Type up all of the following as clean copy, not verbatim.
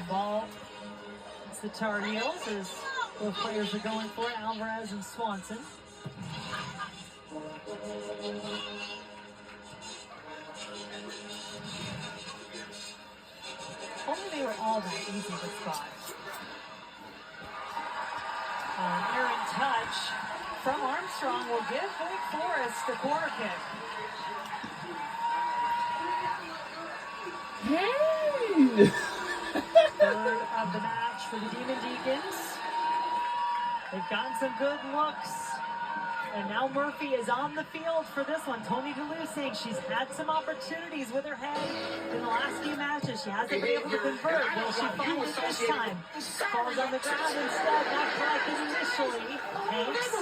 ball. It's the Tar Heels as both players are going for it, Alvarez and Swanson. Only they were all that easy to spot. Aaron touch from Armstrong will give Wake Forest the corner kick. Hey! Third of the match for the Demon Deacons. They've gotten some good looks. And now Murphy is on the field for this one. Tony DeLue saying she's had some opportunities with her head in the last few matches. She hasn't been able to convert. Will she find it this time? Falls on the ground instead, not collected initially. Hanks.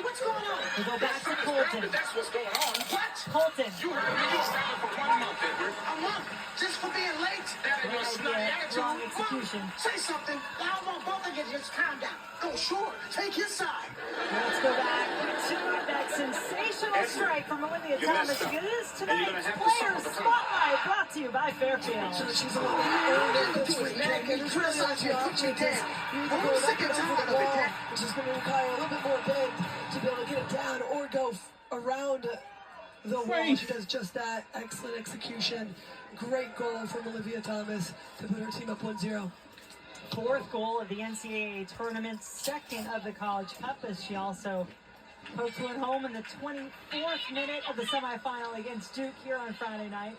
What's going on? We go back to Colton. That's what's going on. What? Colton. You heard me. You stopped for 1 month, Edward. A month? Just for being late? That ain't your snotty attitude. Wrong execution. Say something. I want both of you to just calm down. Oh, sure. Take his side. Let's go back to that sensational strike from Olivia Thomas. It is tonight's Player Spotlight, brought to you by Fairfield. She's a little manic and criticize you, put you down. I'm sick and tired of it, Dad. Which is going to require a little bit more bend to be able to get it down or go around the wall. She does just that. Excellent execution. Great goal from Olivia Thomas to put her team up 1-0. Fourth goal of the NCAA tournament, second of the College Cup, as she also poked one home in the 24th minute of the semifinal against Duke here on Friday night.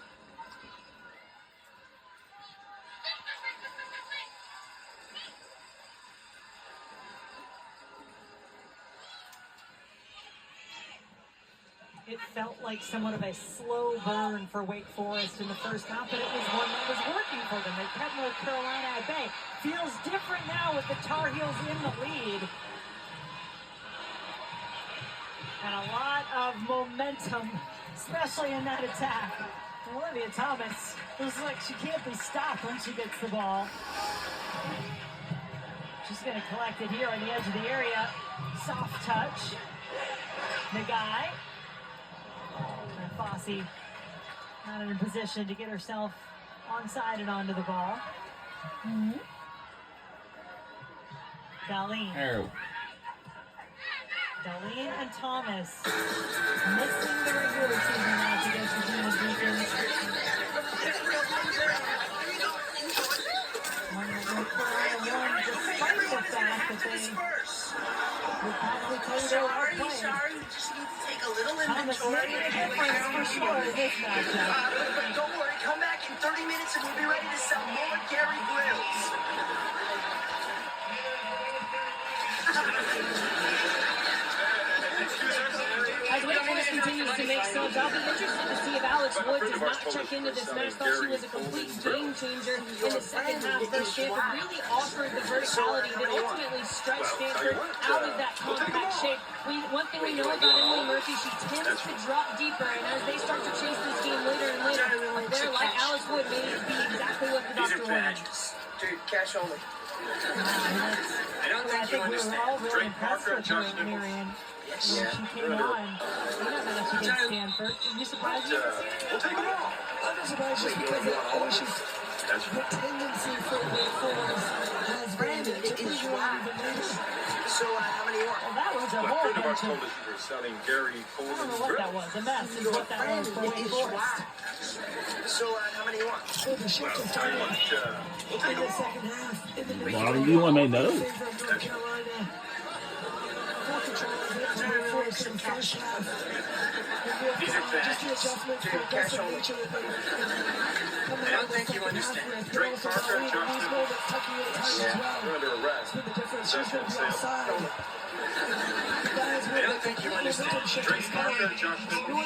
It felt like somewhat of a slow burn for Wake Forest in the first half, but it was one that was working for them. They kept North Carolina at bay. Feels different now with the Tar Heels in the lead. And a lot of momentum, especially in that attack. Olivia Thomas looks like she can't be stopped when she gets the ball. She's going to collect it here on the edge of the area. Soft touch. Nagai. And Fossey not in a position to get herself onside and onto the ball. Darlene. Darlene and Thomas missing the regular season match against the Demon Deacons. One that North Carolina won despite the fact that they would probably tell you they were outplaying. Sorry, we just need to take a little Thomas inventory. made a difference for sure in this matchup. But don't worry, come back in 30 minutes and we'll be ready to sell more Gary Grills. As Wake Forest continues to make subs, I'll be interested to see if Alex Wood does not check into this match. Thought she was a complete game changer in the second half. Though Stanford really offered the verticality that ultimately stretched Stanford out of that compact shape. One thing we know about Emily Murphy, she tends to drop deeper, and as they start to chase this game later and later, they're like Alex Wood may be exactly what the doctor wanted. Dude, cash only. I don't think we were all really impressed with her, Marion. When she came on in that match against Stanford. Are you surprised you didn't see it? We'll take them all. I'm not surprised just because the tendency for Wake Forest has been to It's whack. So, how many you want? Well, that was a A whole friend of ours bunch told of... us you were selling Gary I don't know Coleman's what that grills. was. A mess is what that was for Wake Forest. So, how many you want? the shift has started Pretty much, in the second half. In the Why do you want to make those? favor of North Carolina. North Carolina Forest in the first half. Just the adjustments for aggressive nature that they I don't think you understand. Drake Parker and Josh these moments tucking it tight as well. They're under arrest. The difference she's Possession going and to be sale. outside. I don't think you understand. Drake Parker and Josh Miller.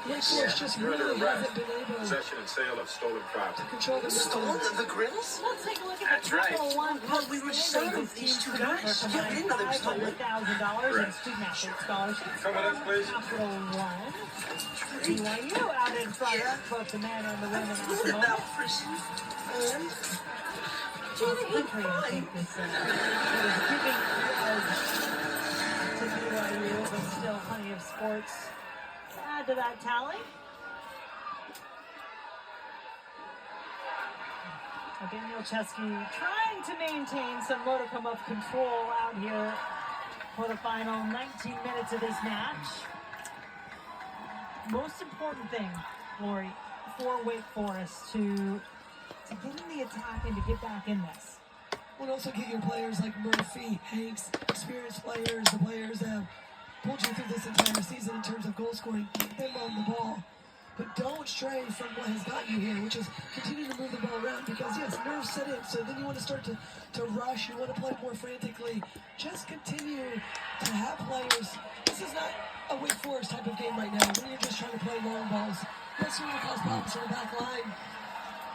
Wake Forest just They're under really arrest. hasn't been able to Possession and sale of stolen property. control the Stolen the grills? Let's take a look at That's the right. Capital One Well, we were just saying standings. these Teams two to vote guys. for Yeah, we didn't know they were stolen. $500,000 in student athlete scholarships. Come with us, please. Capital One. BYU out in front of both the men and the women at the What moment. about Frisbee? Country, I think, is giving edge to BYU, but still plenty of sports to add to that tally. Daniel Chesky trying to maintain some modicum of control out here for the final 19 minutes of this match. Most important thing, Lori, for Wake Forest to get in the attack and to get back in this. Would also get your players like Murphy, Hanks, experienced players, the players that have pulled you through this entire season in terms of goal scoring, keep them on the ball. But don't stray from what has got you here, which is continue to move the ball around because, yes, nerves set in, so then you want to start to rush, you want to play more frantically. Just continue to have players. This is not a Wake Forest type of game right now when you're just trying to play long balls. Yes, you want to cause problems on the back line,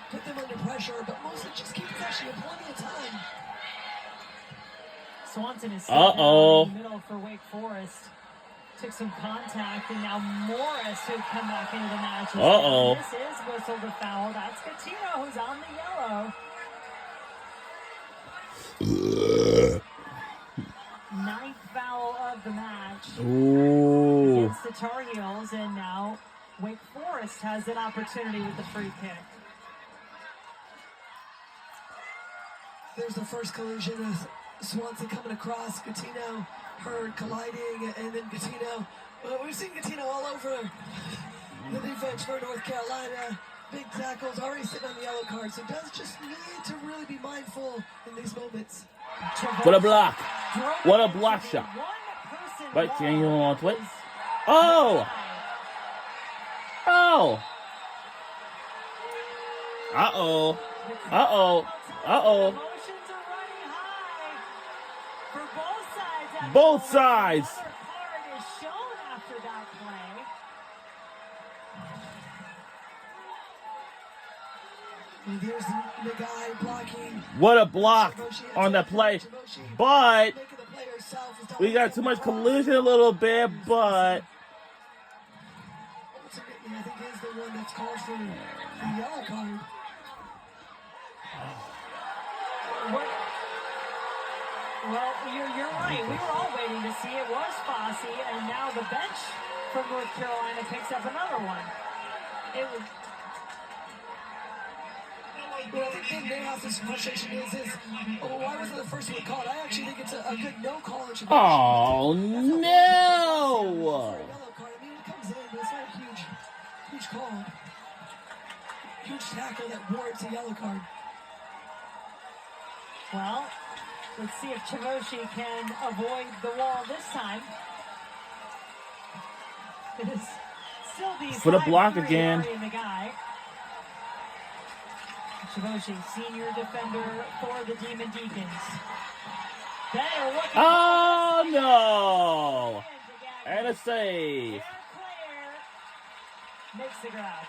put them under pressure, but mostly just keep possession. You have plenty of time. Swanson is sitting down in the middle for Wake Forest. Took some contact, and now Morris, who come back into the match. This is whistled a foul. That's Catino, who's on the yellow. Ninth foul of the match against the Tar Heels, and now Wake Forest has an opportunity with the free kick. There's the first collision with Swanson coming across, Catino, Hurd colliding, and then Catino. Well, we've seen Catino all over the defense for North Carolina. Big tackles, already sitting on the yellow card, so does just need to really be mindful in these moments. What a block. What a block shot. But can you hold on to it? Oh! Oh! Uh-oh. Uh-oh. Uh-oh. Emotions are running high for both sides. Both sides. Another card is shown after that play. There's the guy blocking. What a block on the play. But we got too much collision a little bit, but ultimately, I think is the one that's called for the yellow card. Well, you're right. We were all waiting to see. It was Fossey, and now the bench from North Carolina picks up another one. It was. Well, I think the Nahas's frustration is why wasn't the first one called? I actually think it's a good no call. oh no! For a yellow card. I mean, it comes in, but it's not a huge call. Huge tackle that warrants a yellow card. Well, let's see if Chavoshi can avoid the wall this time. It is still the For the block 5'3" again. Harry and the guy. Chavoshi, senior defender for the Demon Deacons. They're looking Oh no! And a save. Claire makes the grab.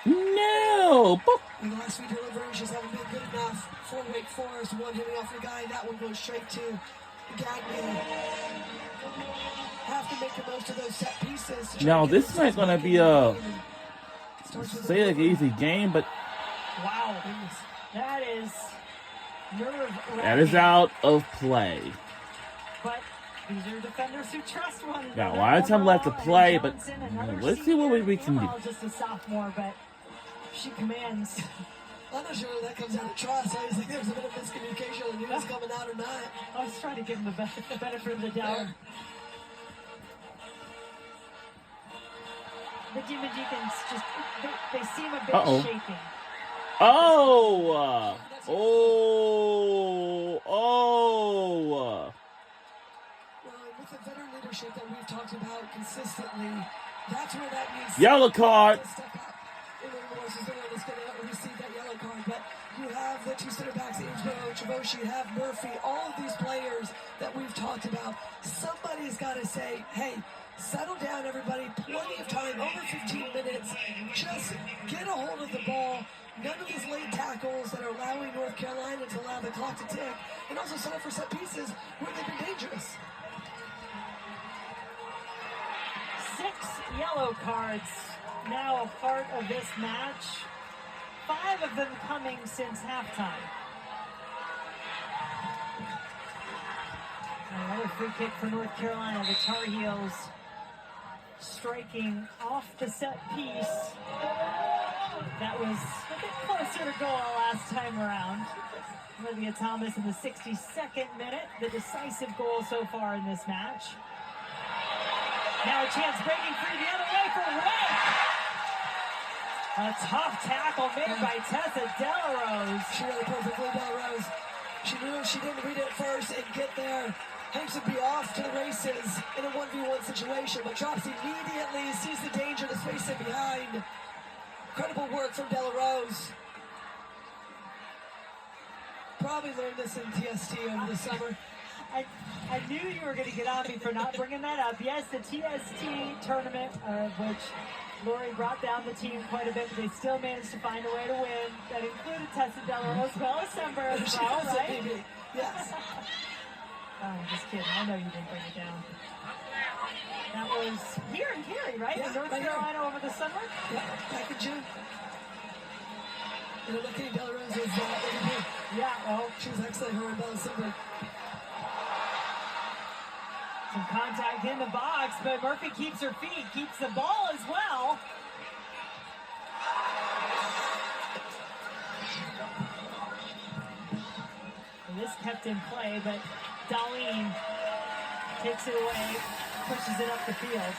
No! And the last few deliveries just haven't been good enough for Wake Forest. One hitting off the guy, that one goes straight to Gagne. Have to make the most of those set pieces. Now this is not gonna be a say like easy game, but Wow, that is nerve-wracking. that is out of play. But these are defenders who trust one another. Got a lot of time left to play, but Johnson, another let's see what we senior, can do. Amel, just a sophomore, but she commands. I'm not sure that comes out of trust. I just think there's a bit of miscommunication on who's coming out or not. I was trying to give him the benefit of the doubt. There. The Demon Deacons just, they seem a bit Uh-oh. shaken. Oh! Well, with the veteran leadership that we've talked about consistently, that's where that needs Yellow card. to step up. Aaron Morris is the one that's going to receive that yellow card, but you have the two center backs, Amesborough, Chavoshi, you have Murphy, all of these players that we've talked about. Somebody's got to say, hey, settle down, everybody. Plenty of time, over 15 minutes. Just get a hold of the ball. None of these late tackles that are allowing North Carolina to allow the clock to tick, and also set up for set pieces where they've been dangerous. 6 yellow cards now a part of this match. 5 of them coming since halftime. Another free kick for North Carolina. The Tar Heels striking off the set piece. That was a bit closer to goal last time around. Olivia Thomas in the 62nd minute, the decisive goal so far in this match. Now a chance breaking free the other way for Wake. A tough tackle made by Tessa Delarose. She really perfectly, Delarose. She knew if she didn't read it first and get there, Hanks would be off to the races in a 1v1 situation, but drops immediately, sees the danger, the space in behind. Incredible work from Delarose. Probably learned this in TST over the summer. I knew you were going to get on me for not bringing that up. Yes, the TST tournament, which Lori brought down the team quite a bit, but they still managed to find a way to win. That included Tessa Delarose as well as Sember as well, right? Yes. Oh, I'm just kidding. I know you didn't bring it down. That was here in Cary, right? Yeah, in North right Carolina over the summer? Yeah, back in June. And lucky Delarose was MVP. Yeah, well, she was excellent, her and Bella Sember. some contact in the box, but Murphy keeps her feet, keeps the ball as well. And this kept in play, but Darlene takes it away, pushes it up the field.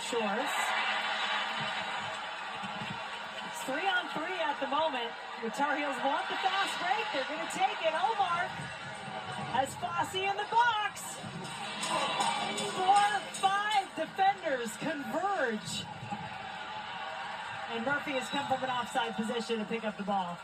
Shores. It's 3-on-3 at the moment. The Tar Heels want the fast break. They're going to take it. Omar has Fossey in the box. 4-5 defenders converge. And Murphy has come from an offside position to pick up the ball.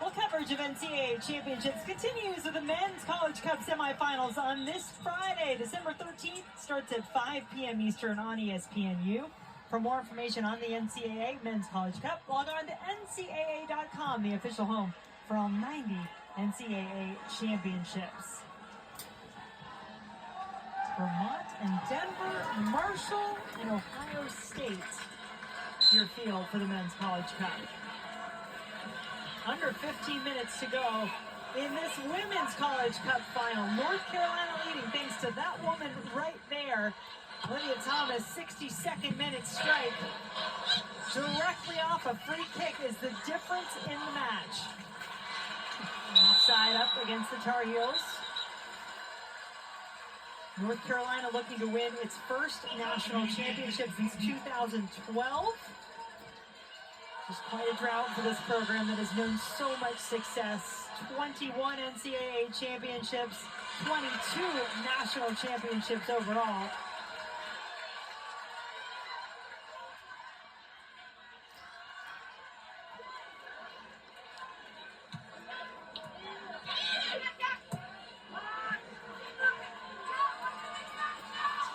Well, coverage of NCAA championships continues with the Men's College Cup semifinals on this Friday, December 13th. Starts at 5 p.m. Eastern on ESPNU. For more information on the NCAA Men's College Cup, log on to ncaa.com, the official home for all 90 NCAA championships. Vermont and Denver, Marshall, and Ohio State, your field for the Men's College Cup. Under 15 minutes to go in this Women's College Cup final. North Carolina leading thanks to that woman right there. Olivia Thomas, 62nd minute strike. Directly off a free kick is the difference in the match. Offside up against the Tar Heels. North Carolina looking to win its first national championship since 2012. Just quite a drought for this program that has known so much success. 21 NCAA championships, 22 national championships overall.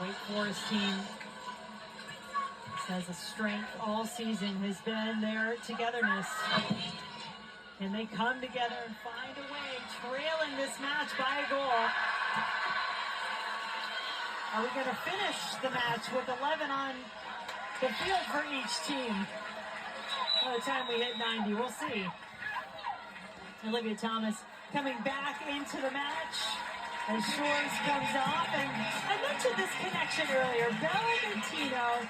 Wake Forest team has a strength all season, has been their togetherness. Can they come together and find a way, trailing this match by a goal? Are we going to finish the match with 11 on the field for each team? By the time we hit 90, we'll see. Olivia Thomas coming back into the match. And Shores comes off, and I mentioned this connection earlier. Bella Gattino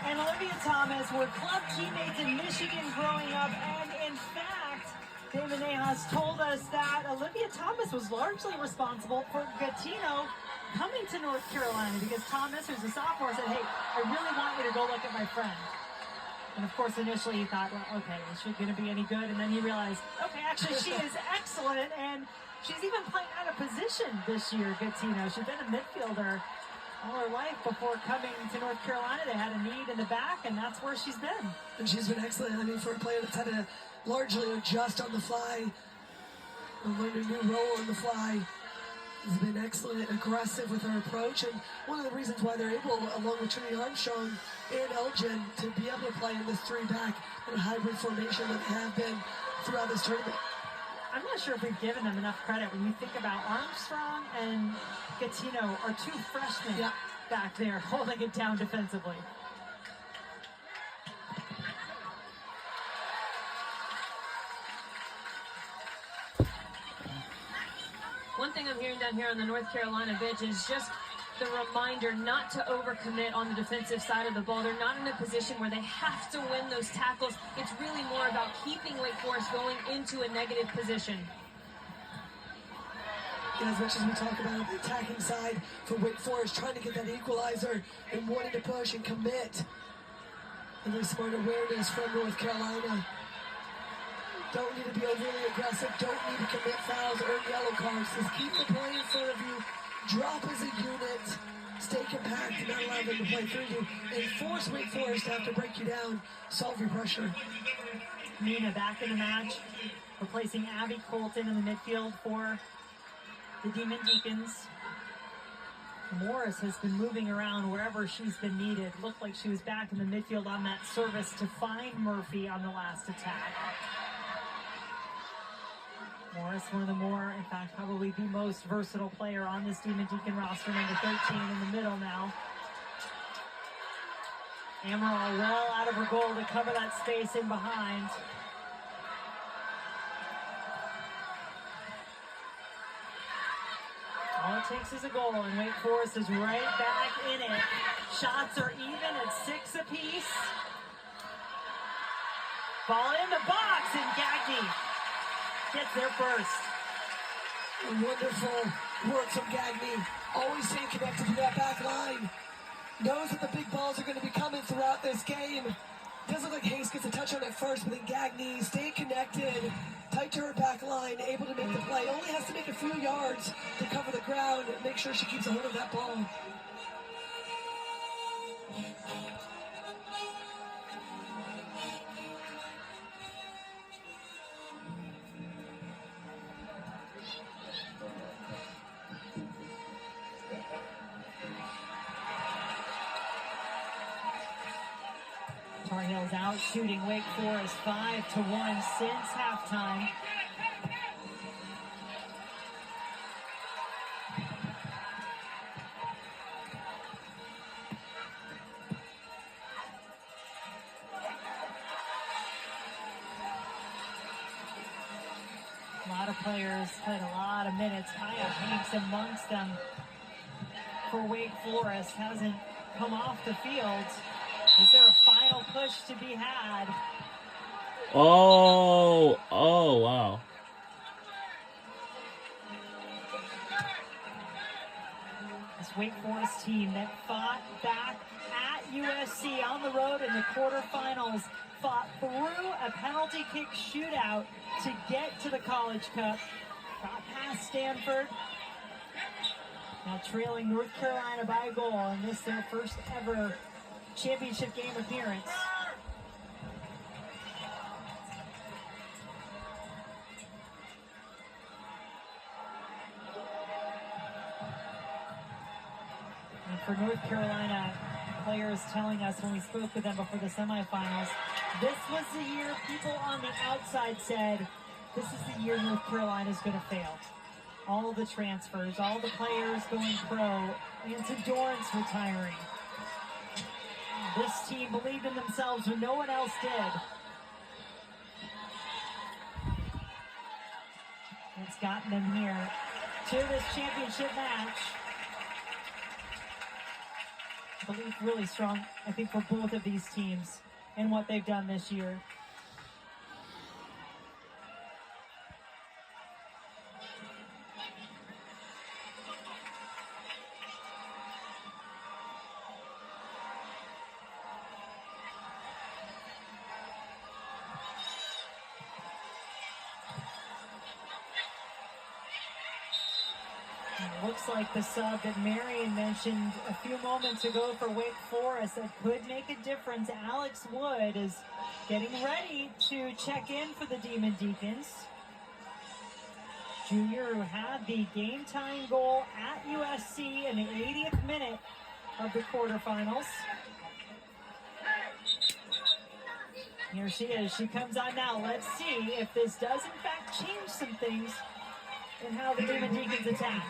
and Olivia Thomas were club teammates in Michigan growing up, and in fact, David Nahas told us that Olivia Thomas was largely responsible for Gattino coming to North Carolina because Thomas, who's a sophomore, said, hey, I really want you to go look at my friend. And of course, initially he thought, well, okay, is she going to be any good? And then he realized, okay, actually she is excellent, and she's even playing out of position this year, Gattino. She's been a midfielder all her life before coming to North Carolina. They had a need in the back, and that's where she's been. And she's been excellent. I mean, for a player that's had to largely adjust on the fly, and learn a new role on the fly, has been excellent, aggressive with her approach. And one of the reasons why they're able, along with Trinity Armstrong and Elgin, to be able to play in this three-back and a hybrid formation that they have been throughout this tournament. I'm not sure if we've given them enough credit when you think about Armstrong and Gattino are two freshmen back there holding it down defensively. thing I'm hearing down here on the North Carolina bench is just the reminder not to overcommit on the defensive side of the ball. They're not in a position where they have to win those tackles. It's really more about keeping Wake Forest going into a negative position. And as much as we talk about the attacking side for Wake Forest, trying to get that equalizer and wanting to push and commit. And there's smart awareness from North Carolina. Don't need to be overly aggressive. Don't need to commit fouls or yellow cards. Just keep the play in front of you. Drop as a unit. Stay compact and not allow them to play through you. And force Wake Forest to have to break you down. Solve your pressure. Nina back in the match, replacing Abby Colton in the midfield for the Demon Deacons. Morris has been moving around wherever she's been needed. Looked like she was back in the midfield on that service to find Murphy on the last attack. Morris, one of the more, in fact, probably the most versatile player on this Demon Deacon roster, number 13 in the middle now. Amaral well out of her goal to cover that space in behind. All it takes is a goal, and Wake Forest is right back in it. Shots are even at 6 apiece. Ball in the box, and Gagne gets there first. Wonderful work from Gagne. Always staying connected to that back line. Knows that the big balls are going to be coming throughout this game. Doesn't look like Hayes gets a touch on it first, but then Gagne staying connected, tight to her back line, able to make the play. Only has to make a few yards to cover the ground and make sure she keeps a hold of that ball. Tar Heels out shooting Wake Forest 5-1 since halftime. A lot of players played a lot of minutes. Kaya Hanks amongst them for Wake Forest. Hasn't come off the field. Is there a final push to be had? Oh, wow. This Wake Forest team that fought back at USC on the road in the quarterfinals, fought through a penalty kick shootout to get to the College Cup, got past Stanford, now trailing North Carolina by a goal, and this their first ever championship game appearance. And for North Carolina, players telling us when we spoke with them before the semifinals, this was the year people on the outside said, this is the year North Carolina is going to fail. All the transfers, all the players going pro, Anson Dorrance retiring. This team believed in themselves when no one else did. It's gotten them here to this championship match. Belief really strong, I think, for both of these teams and what they've done this year. Looks like the sub that Marion mentioned a few moments ago for Wake Forest that could make a difference. Alex Wood is getting ready to check in for the Demon Deacons. Junior who had the game-time goal at USC in the 80th minute of the quarterfinals. Here she is. She comes on now. Let's see if this does in fact change some things and how the Demon Deacons attack.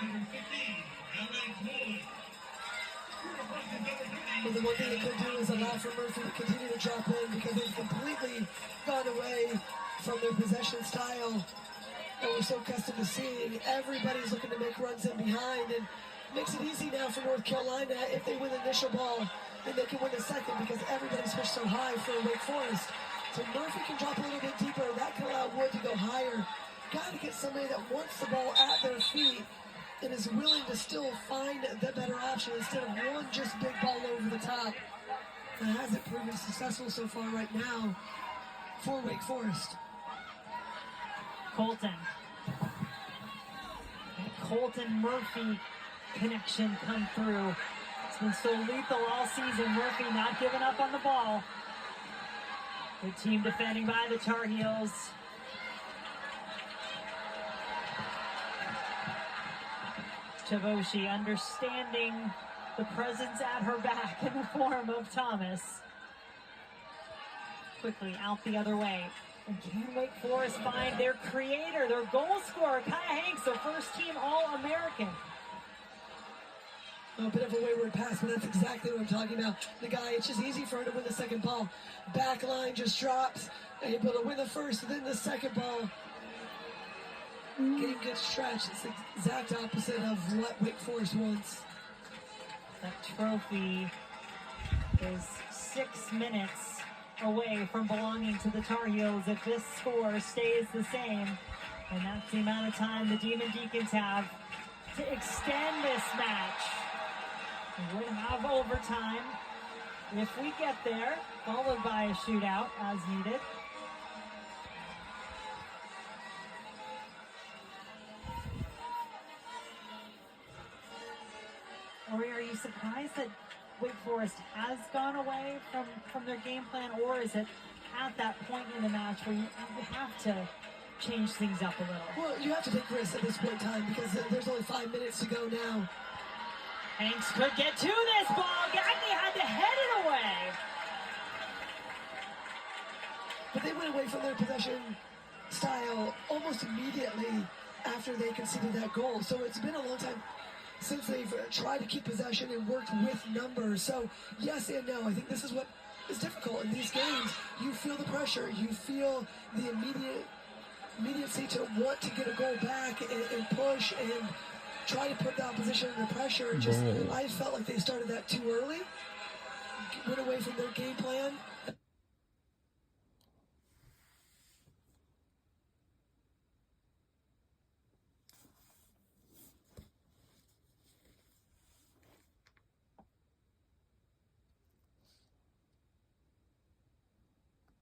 Well, the one thing they could do is allow for Murphy to continue to drop in because they've completely gone away from their possession style. that we're so accustomed to seeing. Everybody's looking to make runs in behind, and makes it easy now for North Carolina. If they win the initial ball, then they can win the second because everybody's pushed so high for Wake Forest. So Murphy can drop a little bit deeper. That can allow Wood to go higher. Got to get somebody that wants the ball at their feet and is willing to still find the better option instead of one just big ball over the top. That hasn't proven successful so far right now for Wake Forest. Colton. That Colton Murphy connection come through. It's been so lethal all season. Murphy not giving up on the ball. Good team defending by the Tar Heels. Tavoshi understanding the presence at her back in the form of Thomas. Quickly out the other way. And can Wake Forest find their creator, their goal scorer, Kaya Hanks, their first team All-American. A bit of a wayward pass, but that's exactly what I'm talking about. The guy, it's just easy for her to win the second ball. Back line just drops, able to win the first, then the second ball. Getting good stretch. It's the exact opposite of what Wake Forest wants. That trophy is 6 minutes away from belonging to the Tar Heels if this score stays the same. And that's the amount of time the Demon Deacons have to extend this match. We would have overtime if we get there, followed by a shootout as needed. Or are you surprised that Wake Forest has gone away from their game plan, or is it at that point in the match where you have to change things up a little? Well, you have to take risks at this point in time because there's only 5 minutes to go now. Hanks could get to this ball. Gagne had to head it away. But they went away from their possession style almost immediately after they conceded that goal. So it's been a long time since they've tried to keep possession and worked with numbers. So yes and no. I think this is what is difficult in these games. You feel the pressure. You feel the immediacy to want to get a goal back and push and try to put the opposition under pressure. I felt like they started that too early. Went away from their game plan.